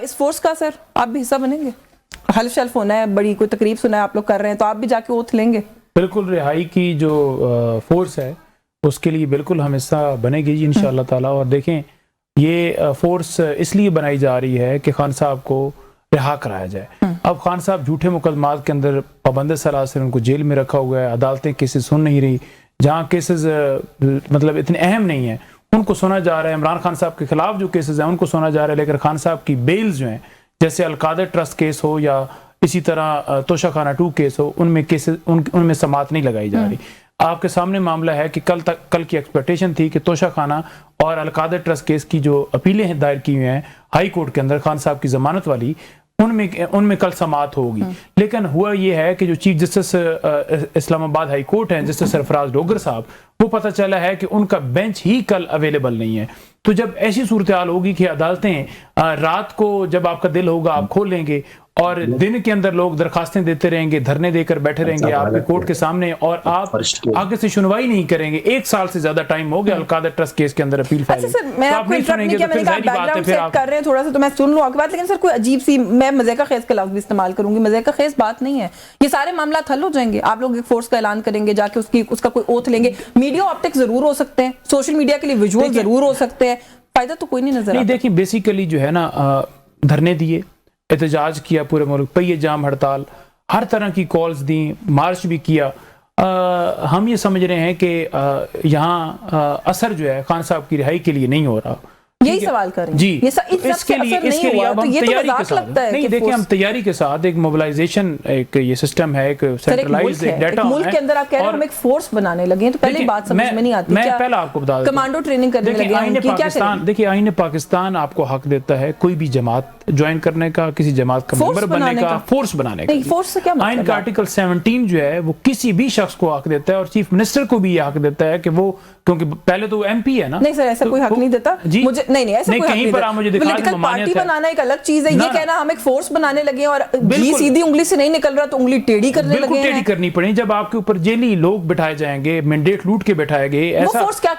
اس force کا سر آپ بھی حصہ بنیں گے؟ حلف شلف ہونا ہے، بڑی کوئی تقریب سنا ہے آپ لوگ کر رہے ہیں، تو آپ بھی جا کے اوتھ لیں گے؟ بالکل، رہائی کی جو فورس ہے اس کے لیے بالکل ہم حصہ بنے گی انشاءاللہ تعالیٰ. اور دیکھیں یہ فورس اس لیے بنائی جا رہی ہے کہ خان صاحب کو رہا کرایا جائے. اب خان صاحب جھوٹے مقدمات کے اندر پابند سلاسل سے ان کو جیل میں رکھا ہوا ہے، عدالتیں کیسز سن نہیں رہی، جہاں کیسز مطلب اتنے اہم نہیں ہیں ان کو سنا جا رہا ہے. عمران خان صاحب کے خلاف جو کیسز ہیں ان کو سنا جا رہا ہے، لیکن خان صاحب کی بیلز جو ہیں جیسے القادر ٹرسٹ کیس ہو یا اسی طرح توشہ خانہ 2 کیس ہو، ان میں سماعت نہیں لگائی جا رہی. آپ کے سامنے معاملہ ہے کہ کل کی ایکسپیکٹیشن تھی کہ توشہ خانہ اور القادر ٹرسٹ کیس کی جو اپیلیں دائر کی ہوئی ہیں ہائی کورٹ کے اندر خان صاحب کی ضمانت والی، ان میں کل سماعت ہوگی. لیکن ہوا یہ ہے کہ جو چیف جسٹس اسلام آباد ہائی کورٹ ہیں جسٹس سرفراز ڈوگر صاحب، وہ پتہ چلا ہے کہ ان کا بینچ ہی کل اویلیبل نہیں ہے. تو جب ایسی صورتحال ہوگی کہ عدالتیں رات کو جب آپ کا دل ہوگا آپ کھول لیں گے اور دن کے اندر لوگ درخواستیں دیتے رہیں گے، دھرنے دے کر بیٹھے رہیں گے آپ کے کورٹ کے سامنے، اور آپ آگے سے سنوائی نہیں کریں گے. 1 سال سے زیادہ ٹائم ہو گیا القادر ٹرسٹ کیس کے اندر اپیل فائل. اچھا سر، میں آپ کو انٹرپٹ نہیں کیا، میں نے کہا بیک گراؤنڈ سیٹ کر رہے ہیں تھوڑا سا تو میں سن لوں آپ کی بات، لیکن سر کوئی عجیب سی، میں مزے کا خیز کا لفظ بھی استعمال کروں گی، مزے کا خیز بات نہیں ہے. یہ سارے معاملات حل ہو جائیں گے، آپ لوگ ایک فورس کا اعلان کریں گے، جا کے اس کا کوئی اوتھ لیں گے، میڈیا آپٹکس ضرور ہو سکتے ہیں، سوشل میڈیا کے لیے ویژول ضرور ہو سکتے ہیں، فائدہ تو کوئی نہیں نظر آتا. دیکھیں بیسیکلی جو ہے نا، دھرنے دیے، احتجاج کیا پورے ملک پہ، یہ جام ہڑتال، ہر طرح کی کالز دیں، مارچ بھی کیا. ہم یہ سمجھ رہے ہیں کہ یہاں اثر جو ہے خان صاحب کی رہائی کے لیے نہیں ہو رہا. یہی سوال کر رہے ہیں جی، اس کے لیے اب ہم تیاری کے ساتھ نہیں، دیکھیں ہم تیاری کے ساتھ ایک موبلائزیشن، ایک یہ سسٹم ہے، ایک سینٹرلائز ڈیٹا ہے. ملک کے اندر آپ کہہ رہے ہیں ہم ایک فورس بنانے لگے ہیں، تو پہلے بات سمجھ میں نہیں آتی. میں پہلا آپ کو بتا دوں، کمانڈو ٹریننگ کرنے لگے ہیں، کیا کریں؟ دیکھیں آئین پاکستان آپ کو حق دیتا ہے کوئی بھی جماعت جوائن کرنے کا، کسی جماعت کا ممبر بننے کا، فورس بنانے کا. فورس سے کیا مطلب؟ آئین کا آرٹیکل 17 جو ہے وہ کسی بھی شخص کو حق دیتا ہے، اور چیف منسٹر کو بھی یہ حق دیتا ہے کہ وہ، کیونکہ پہلے تو ایم پی ہے نا. نہیں سر، ایسا کوئی حق نہیں دیتا مجھے. نہیں ایسا کوئی حق نہیں دیتا. پولیٹیکل پارٹی بنانا ایک الگ چیز ہے، یہ کہنا ہم ایک فورس بنانے لگے ہیں اور سیدھی انگلی سے نہیں نکل رہا تو انگلی ٹیڑھی کرنے لگے ہیں. بالکل ٹیڑھی کرنی پڑی. جب آپ کے اوپر جیلی لوگ بٹھائے جائیں گے، مینڈیٹ لوٹ کے بٹھائے گئے،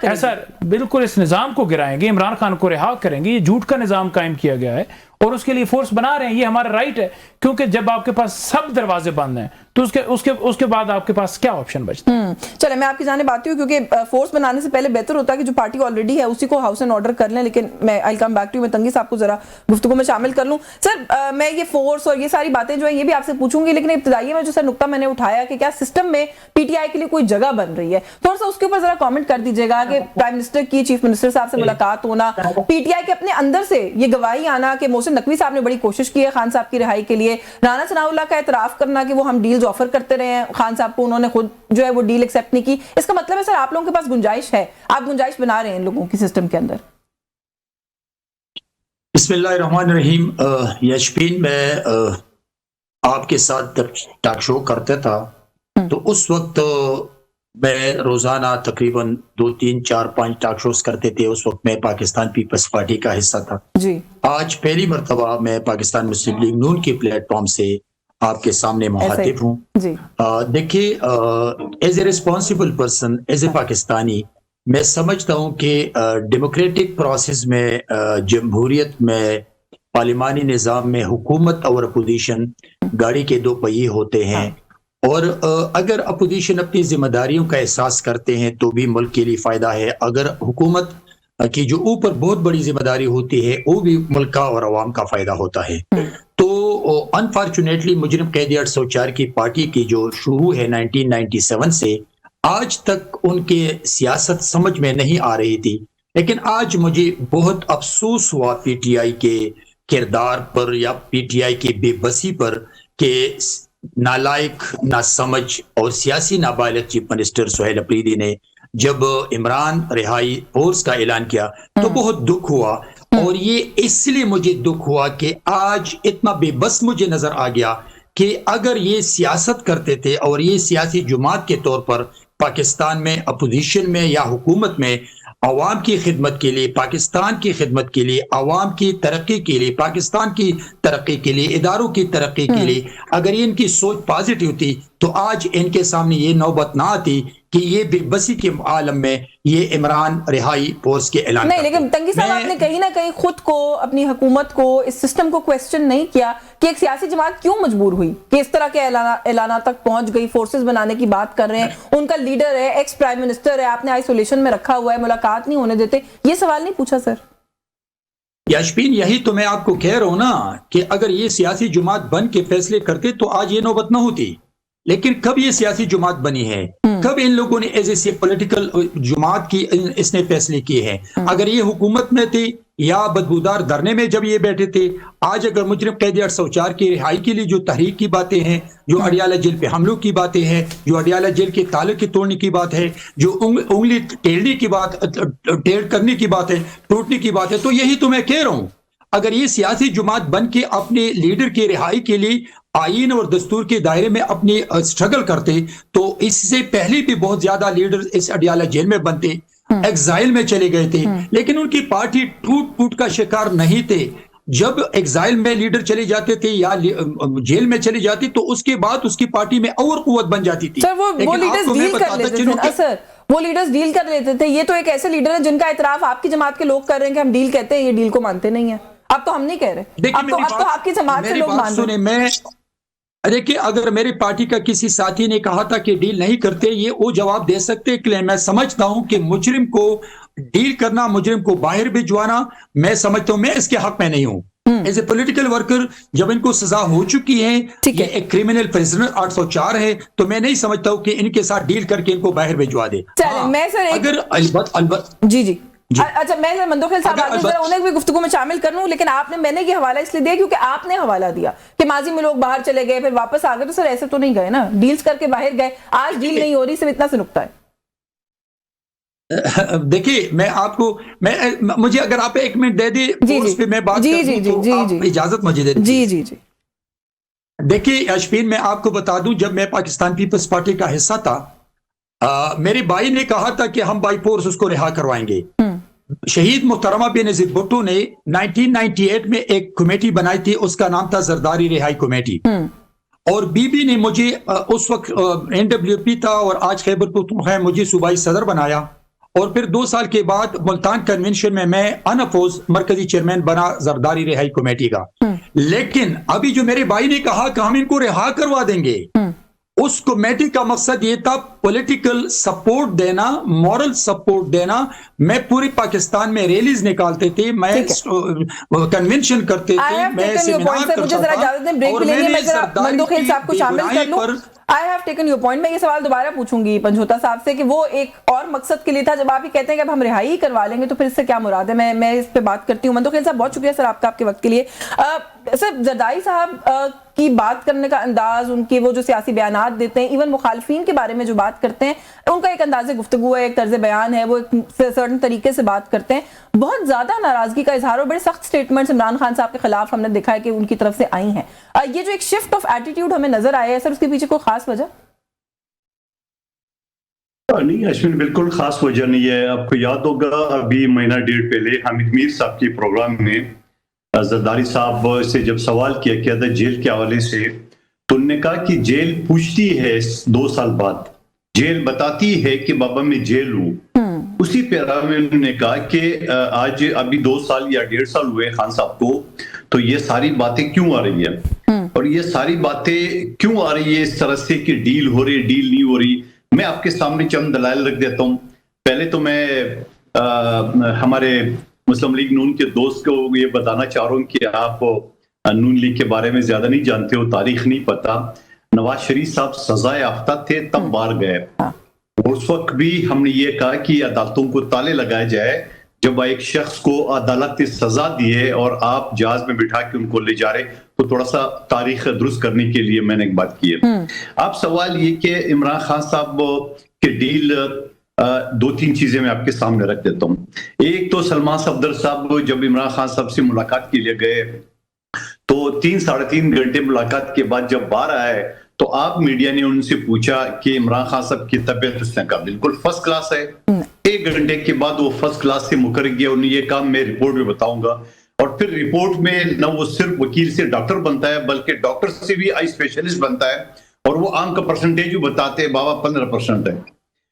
ایسا بالکل اس نظام کو گرائیں گے، عمران خان کو رہا کریں گے. یہ جھوٹ کا نظام قائم کیا گیا ہے اور اس کے لیے فورس بنا رہے ہیں. یہ ہمارا رائٹ ہے، کیونکہ جب آپ کے پاس سب دروازے بند ہیں تو اس کے بعد آپ کے پاس کیا آپشن بچتا ہے؟ چلے میں آپ کی جانب آتی ہوں، کیونکہ فورس بنانے سے پہلے بہتر ہوتا ہے کہ جو پارٹی آلریڈی ہے اسی کو ہاؤس اینڈ آرڈر کر لیں. لیکن میں آئی کم بیک ٹو، میں تنگی صاحب کو ذرا گفتگو میں شامل کر لوں. سر میں یہ فورس اور یہ ساری باتیں جو ہیں یہ بھی آپ سے پوچھوں گی، لیکن ابتدائی میں جو سر نقطہ میں نے اٹھایا کہ کیا سسٹم میں پی ٹی آئی کے لیے کوئی جگہ بن رہی ہے، تھوڑا سا اس کے اوپر ذرا کامنٹ کر دیجیے گا کہ پرائم منسٹر کی چیف منسٹر صاحب سے ملاقات ہونا، پی ٹی آئی کے اپنے اندر سے یہ گواہی آنا کہ محسن نقوی صاحب نے بڑی کوشش کی ہے خان صاحب کی رہائی کے لیے، رانا ثناء اللہ کا اعتراف کرنا کہ وہ ہم ڈیلز آفر کرتے رہے ہیں خان صاحب کو، انہوں نے خود جو ہے وہ ڈیل ایکسیپٹ نہیں کی. اس کا مطلب ہے سر آپ لوگوں کے پاس گنجائش ہے، آپ گنجائش بنا رہے ہیں ان لوگوں کی سسٹم کے اندر. بسم اللہ الرحمن الرحیم. یشپین میں آپ کے ساتھ ٹاک شو کرتا تھا تو اس وقت میں روزانہ تقریباً 2 3 4 5 ٹاک شوز کرتے تھے. اس وقت میں پاکستان پیپلز پارٹی کا حصہ تھا. جی آج پہلی مرتبہ میں پاکستان مسلم لیگ نون کی پلیٹ فارم سے آپ کے سامنے مخاطب ہوں. دیکھیے as a responsible person, as a Pakistani, میں سمجھتا ہوں کہ ڈیموکریٹک پروسیس میں، جمہوریت میں، پارلیمانی نظام میں حکومت اور اپوزیشن گاڑی کے 2 پہیے ہوتے ہیں، اور اگر اپوزیشن اپنی ذمہ داریوں کا احساس کرتے ہیں تو بھی ملک کے لیے فائدہ ہے. اگر حکومت کی جو اوپر بہت بڑی ذمہ داری ہوتی ہے وہ بھی ملک کا اور عوام کا فائدہ ہوتا ہے. تو انفارچونیٹلی مجرم قیدی 804 کی پارٹی کی جو شروع ہے 1997 سے آج تک ان کے سیاست سمجھ میں نہیں آ رہی تھی. لیکن آج مجھے بہت افسوس ہوا پی ٹی آئی کے کردار پر یا پی ٹی آئی کی بے بسی پر کہ نالائق، ناسمجھ اور سیاسی نابالغ چیف منسٹر سہیل اپریدی نے جب عمران رہائی فورس کا اعلان کیا تو بہت دکھ ہوا. اور یہ اس لیے مجھے دکھ ہوا کہ آج اتنا بے بس مجھے نظر آ گیا کہ اگر یہ سیاست کرتے تھے اور یہ سیاسی جماعت کے طور پر پاکستان میں اپوزیشن میں یا حکومت میں عوام کی خدمت کے لیے، پاکستان کی خدمت کے لیے، عوام کی ترقی کے لیے، پاکستان کی ترقی کے لیے، اداروں کی ترقی کے لیے اگر ان کی سوچ پازیٹیو تھی تو آج ان کے سامنے یہ نوبت نہ آتی کہ یہ بے بسی کے عالم میں یہ عمران رہائی فورس کے اعلان نہیں، لیکن تنگی صاحب آپ نے کہیں نہ کہیں خود کو، اپنی حکومت کو، اس سسٹم کو کویسچن نہیں کیا کہ ایک سیاسی جماعت کیوں مجبور ہوئی کہ اس طرح کے اعلانات تک پہنچ گئی، فورسز بنانے کی بات کر رہے ہیں، ان کا لیڈر ہے، ایکس پرائم منسٹر ہے، آپ نے آئسولیشن میں رکھا ہوا ہے، ملاقات نہیں ہونے دیتے، یہ سوال نہیں پوچھا سر؟ یاشپین یہی تو میں آپ کو کہہ رہا ہوں نا کہ اگر یہ سیاسی جماعت بن کے فیصلے کرتے تو آج یہ نوبت نہ ہوتی، لیکن کب یہ سیاسی جماعت بنی ہے، کب ان لوگوں نے ایز اے پولیٹیکل جماعت کی اس نے فیصلے کیے ہیں؟ اگر یہ حکومت میں تھے یا بدبودار دھرنے میں جب یہ بیٹھے تھے، آج اگر مجرم قید 804 کی رہائی کے لیے جو تحریک کی باتیں ہیں، جو اڈیالہ جیل پہ حملوں کی باتیں ہیں، جو اڈیالہ جیل کے تالے کے توڑنے کی بات ہے، جو انگلی ٹیڑنے کی بات، ٹیڑھ کرنے کی بات ہے، ٹوٹنے کی بات ہے، تو یہی تو میں کہہ رہا ہوں اگر یہ سیاسی جماعت بن کے اپنے لیڈر کی رہائی کے لیے آئین اور دستور کے دائرے میں اپنی سٹرگل کرتے تو اس سے پہلے بھی بہت زیادہ لیڈر اس اڈیالہ جیل میں بنتے، ایگزائل میں چلے گئے تھے، لیکن ان کی پارٹی ٹوٹ پھوٹ کا شکار نہیں تھے۔ جب ایگزائل میں لیڈر چلے جاتے تھے یا جیل میں چلے جاتے تو اس کے بعد اس کی پارٹی میں اور قوت بن جاتی تھی۔ سر وہ لیڈرز ڈیل کر لیتے تھے نا سر، وہ لیڈرز ڈیل کر لیتے تھے، یہ تو ایک ایسے لیڈر ہیں جن کا اعتراف آپ کی جماعت کے لوگ کر رہے ہیں کہ ہم ڈیل کہتے ہیں، یہ ڈیل کو مانتے نہیں ہیں۔ اب تو ہم نہیں کہہ رہے، اب تو آپ کی جماعت سے لوگ مان رہے ہیں۔ دیکھیں اگر میرے پارٹی کا کسی ساتھی نے کہا تھا کہ ڈیل نہیں کرتے، یہ وہ جواب دے سکتے کہ میں سمجھتا ہوں کہ مجرم کو ڈیل کرنا، مجرم کو باہر بھجوانا، میں سمجھتا ہوں میں اس کے حق میں نہیں ہوں ایز اے پولیٹیکل ورکر۔ جب ان کو سزا ہو چکی ہے، یہ ایک کرمنل پرزنر 804 ہے، تو میں نہیں سمجھتا ہوں کہ ان کے ساتھ ڈیل کر کے ان کو باہر بھجوا دے۔ اگر البت جی اچھا، میں مندوخیل صاحب آگے ذرا انہیں بھی گفتگو میں شامل کر لوں، لیکن میں نے یہ حوالہ اس لیے دیا کیونکہ آپ نے حوالہ دیا کہ ماضی میں لوگ باہر چلے گئے پھر واپس آ گئے، تو سر ایسے تو نہیں گئے نا، ڈیلز کر کے باہر گئے، آج ڈیل نہیں ہو رہی، صرف اتنا سے نکتہ ہے۔ دیکھیے میں آپ کو مجھے اگر آپ 1 منٹ دے دیں اس پہ میں بات کروں تو آپ اجازت مجھے دے دیں۔ جی دیکھیے یاشپین میں آپ کو بتا دوں، جب میں پاکستان پیپلز پارٹی کا حصہ تھا، میرے بھائی نے کہا تھا کہ ہم بائی فورس اس کو رہا کروائیں گے۔ شہید محترمہ بینظیر بھٹو نے 1998 میں ایک کمیٹی بنائی تھی، اس کا نام تھا زرداری رہائی کمیٹی، اور بی بی نے مجھے اس وقت NWP تھا اور آج خیبر پختونخوا مجھے صوبائی صدر بنایا، اور پھر 2 سال کے بعد ملتان کنونشن میں انفوز مرکزی چیئرمین بنا زرداری رہائی کمیٹی کا۔ لیکن ابھی جو میرے بھائی نے کہا کہ ہم ان کو رہا کروا دیں گے، اس کمیٹی کا مقصد یہ تھا پولیٹیکل سپورٹ دینا، مورل سپورٹ دینا۔ میں پوری پاکستان میں ریلیز نکالتے تھے، میں کنونشن کرتے تھے، میں سیمینار کرتا تھا، اور میں نے مندوخیل صاحب کو شامل کر لوں۔ I have taken your point۔ میں یہ سوال دوبارہ پوچھوں گی پنجھوتا صاحب سے کہ وہ ایک اور مقصد کے لیے تھا، جب آپ یہ کہتے ہیں کہ اب ہم رہائی کروا لیں گے تو پھر اس سے کیا مراد ہے؟ میں اس پہ بات کرتی ہوں۔ مندوخیل صاحب بہت شکریہ سر آپ کا، آپ کے وقت کے لیے۔ سر زرداری صاحب کی بات کرنے کا انداز، ان کے وہ جو سیاسی بیانات دیتے ہیں، ایون مخالفین کے بارے میں جو بات کرتے ہیں، ان کا ایک انداز گفتگو ہے، ایک طرز بیان ہے، وہ ایک سرٹن طریقے سے بات کرتے ہیں۔ بہت زیادہ ناراضگی کا اظہار اور بڑے سخت سٹیٹمنٹس عمران خان صاحب کے خلاف ہم نے دیکھا ہے کہ ان کی طرف سے آئی ہیں۔ یہ جو ایک شفٹ آف ایٹیٹیوڈ ہمیں نظر آیا ہے سر، اس کے پیچھے کوئی خاص وجہ؟ نہیں اشوین، بالکل خاص وجہ نہیں ہے۔ آپ کو یاد ہوگا ابھی مہینہ ڈیڑھ پہلے حامد میر صاحب کے پروگرام میں زرداری صاحب سے جب سوال کیا تھا جیل کے حوالے سے، تو انہوں نے کہا کہ جیل پوچھتی ہے 2 سال بعد، جیل بتاتی ہے کہ بابا میں جیل ہوں۔ اسی پیرا میں انہوں نے کہا کہ آج ابھی 2 سال یا 1.5 سال ہوئے خان صاحب کو، تو یہ ساری باتیں کیوں آ رہی ہیں، اور یہ ساری باتیں کیوں آ رہی ہے اس طرح سے کہ ڈیل ہو رہی، ڈیل نہیں ہو رہی۔ میں آپ کے سامنے چند دلائل رکھ دیتا ہوں۔ پہلے تو میں ہمارے مسلم لیگ نون کے دوست کو یہ بتانا چاہ رہا ہوں کہ آپ نون لیگ کے بارے میں زیادہ نہیں جانتے ہو، تاریخ نہیں پتا۔ نواز شریف صاحب سزا یافتہ تھے تب باہر گئے، اور اس وقت بھی ہم نے یہ کہا کہ عدالتوں کو تالے لگائے جائے جب ایک شخص کو عدالت سزا دیے اور آپ جہاز میں بٹھا کے ان کو لے جا رہے، تو تھوڑا سا تاریخ درست کرنے کے لیے میں نے ایک بات کی ہے۔ آپ سوال یہ کہ عمران خان صاحب کے ڈیل، 2-3 چیزیں میں آپ کے سامنے رکھ دیتا ہوں۔ ایک تو سلمان صفدر صاحب جب عمران خان صاحب سے ملاقات کے لیے گئے تو 3-3.5 گھنٹے ملاقات کے بعد جب باہر آئے تو آپ میڈیا نے ان سے پوچھا کہ عمران خان صاحب کی طبیعت، اس نے کہا بالکل فرسٹ کلاس ہے۔ 1 گھنٹے کے بعد وہ فرسٹ کلاس سے مکر گیا، انہوں نے یہ کہا میں رپورٹ میں بتاؤں گا، اور پھر رپورٹ میں نہ وہ صرف وکیل سے ڈاکٹر بنتا ہے بلکہ ڈاکٹر سے بھی آئی اسپیشلسٹ بنتا ہے، اور وہ آنکھ کا پرسنٹیج بھی بتاتے ہیں، بابا 15% ہے۔